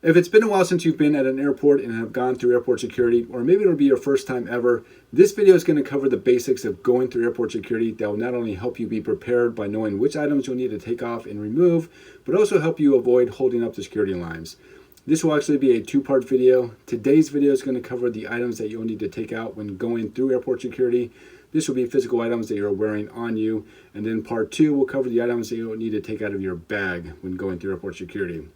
If it's been a while since you've been at an airport and have gone through airport security, or maybe it'll be your first time ever, this video is going to cover the basics of going through airport security that will not only help you be prepared by knowing which items you'll need to take off and remove, but also help you avoid holding up the security lines. This will actually be a two-part video. Today's video is going to cover the items that you'll need to take out when going through airport security. This will be physical items that you're wearing on you. And then part two will cover the items that you'll need to take out of your bag when going through airport security.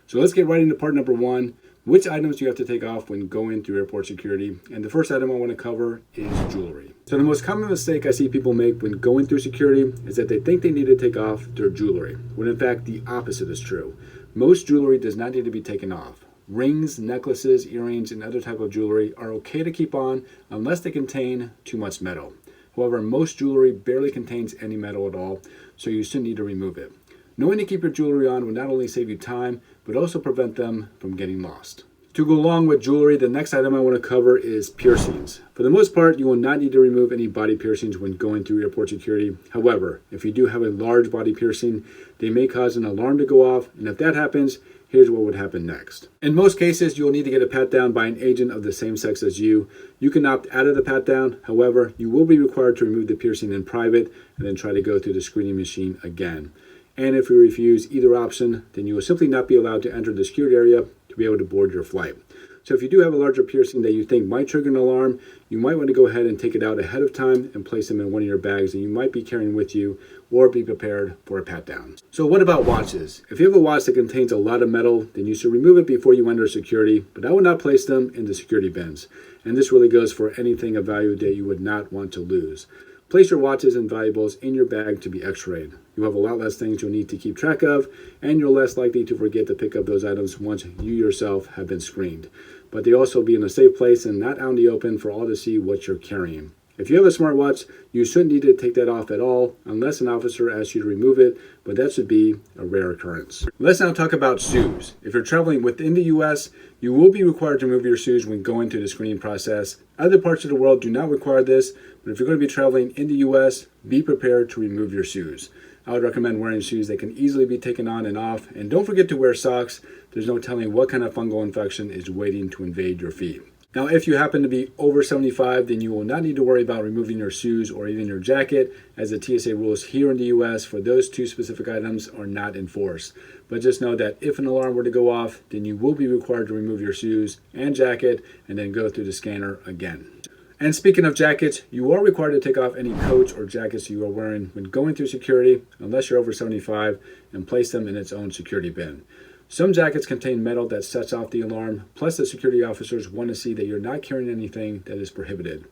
So let's get right into part number one. Which items do you have to take off when going through airport security? And the first item I want to cover is jewelry. So the most common mistake I see people make when going through security is that they think they need to take off their jewelry, when in fact the opposite is true. Most jewelry does not need to be taken off. Rings, necklaces, earrings, and other type of jewelry are okay to keep on unless they contain too much metal. However, most jewelry barely contains any metal at all, so you still need to remove it. Knowing to keep your jewelry on will not only save you time, but also prevent them from getting lost. To go along with jewelry, the next item I want to cover is piercings. For the most part, you will not need to remove any body piercings when going through airport security. However, if you do have a large body piercing, they may cause an alarm to go off, and if that happens, here's what would happen next. In most cases, you will need to get a pat down by an agent of the same sex as you. You can opt out of the pat down. However, you will be required to remove the piercing in private and then try to go through the screening machine again. And if you refuse either option, then you will simply not be allowed to enter the security area to be able to board your flight. So if you do have a larger piercing that you think might trigger an alarm, you might want to go ahead and take it out ahead of time and place them in one of your bags that you might be carrying with you, or be prepared for a pat down. So what about watches? If you have a watch that contains a lot of metal, then you should remove it before you enter security, but I would not place them in the security bins. And this really goes for anything of value that you would not want to lose. Place your watches and valuables in your bag to be x-rayed. You'll have a lot less things you'll need to keep track of, and you're less likely to forget to pick up those items once you yourself have been screened. But they also be in a safe place and not out in the open for all to see what you're carrying. If you have a smartwatch, you shouldn't need to take that off at all unless an officer asks you to remove it, but that should be a rare occurrence. Let's now talk about shoes. If you're traveling within the US, you will be required to remove your shoes when going through the screening process. Other parts of the world do not require this, but if you're going to be traveling in the US, be prepared to remove your shoes. I would recommend wearing shoes that can easily be taken on and off, and don't forget to wear socks. There's no telling what kind of fungal infection is waiting to invade your feet. Now, if you happen to be over 75, then you will not need to worry about removing your shoes or even your jacket, as the TSA rules here in the US for those two specific items are not enforced. But just know that if an alarm were to go off, then you will be required to remove your shoes and jacket and then go through the scanner again. And speaking of jackets, you are required to take off any coats or jackets you are wearing when going through security, unless you're over 75, and place them in its own security bin. Some jackets contain metal that sets off the alarm, plus the security officers want to see that you're not carrying anything that is prohibited.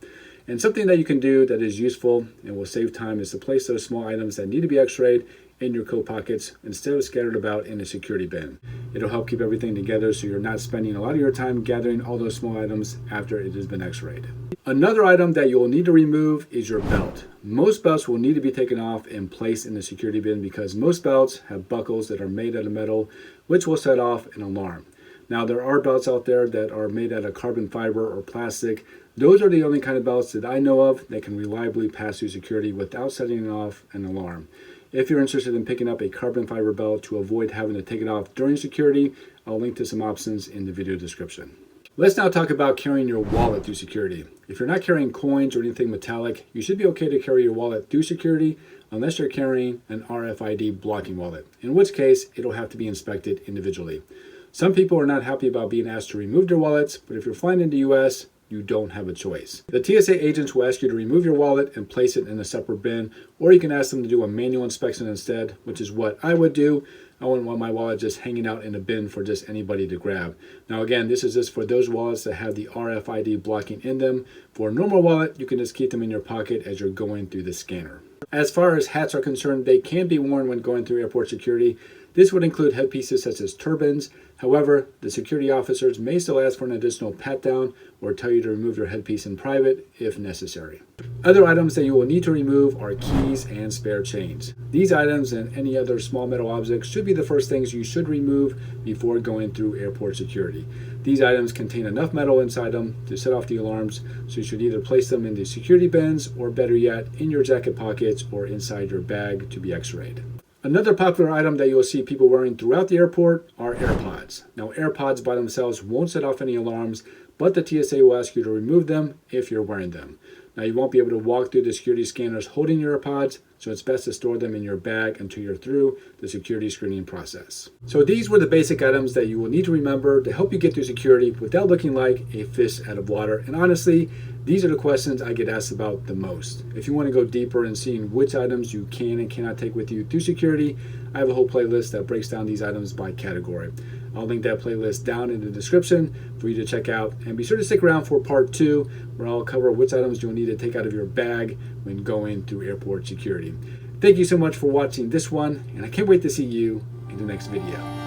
And something that you can do that is useful and will save time is to place those small items that need to be x-rayed in your coat pockets instead of scattered about in a security bin. It'll help keep everything together so you're not spending a lot of your time gathering all those small items after it has been x-rayed. Another item that you'll need to remove is your belt. Most belts will need to be taken off and placed in the security bin because most belts have buckles that are made out of metal, which will set off an alarm. Now, there are belts out there that are made out of carbon fiber or plastic. Those are the only kind of belts that I know of that can reliably pass through security without setting off an alarm. If you're interested in picking up a carbon fiber belt to avoid having to take it off during security, I'll link to some options in the video description. Let's now talk about carrying your wallet through security. If you're not carrying coins or anything metallic, you should be okay to carry your wallet through security unless you're carrying an RFID blocking wallet, in which case it'll have to be inspected individually. Some people are not happy about being asked to remove their wallets, but if you're flying in the US, you don't have a choice. The TSA agents will ask you to remove your wallet and place it in a separate bin, or you can ask them to do a manual inspection instead, which is what I would do. I wouldn't want my wallet just hanging out in a bin for just anybody to grab. Now again, this is just for those wallets that have the RFID blocking in them. For a normal wallet, you can just keep them in your pocket as you're going through the scanner. As far as hats are concerned, they can be worn when going through airport security. This would include headpieces such as turbans. However, the security officers may still ask for an additional pat down or tell you to remove your headpiece in private if necessary. Other items that you will need to remove are keys and spare change. These items and any other small metal objects should be the first things you should remove before going through airport security. These items contain enough metal inside them to set off the alarms, so you should either place them in the security bins or better yet, in your jacket pockets or inside your bag to be x-rayed. Another popular item that you'll see people wearing throughout the airport are Airpods. Now, Airpods by themselves won't set off any alarms, but the TSA will ask you to remove them if you're wearing them. Now, you won't be able to walk through the security scanners holding your AirPods, so it's best to store them in your bag until you're through the security screening process. So these were the basic items that you will need to remember to help you get through security without looking like a fish out of water. And honestly, these are the questions I get asked about the most. If you want to go deeper in seeing which items you can and cannot take with you through security, I have a whole playlist that breaks down these items by category. I'll link that playlist down in the description for you to check out. And be sure to stick around for part 2, where I'll cover which items you'll need to take out of your bag when going through airport security. Thank you so much for watching this one, and I can't wait to see you in the next video.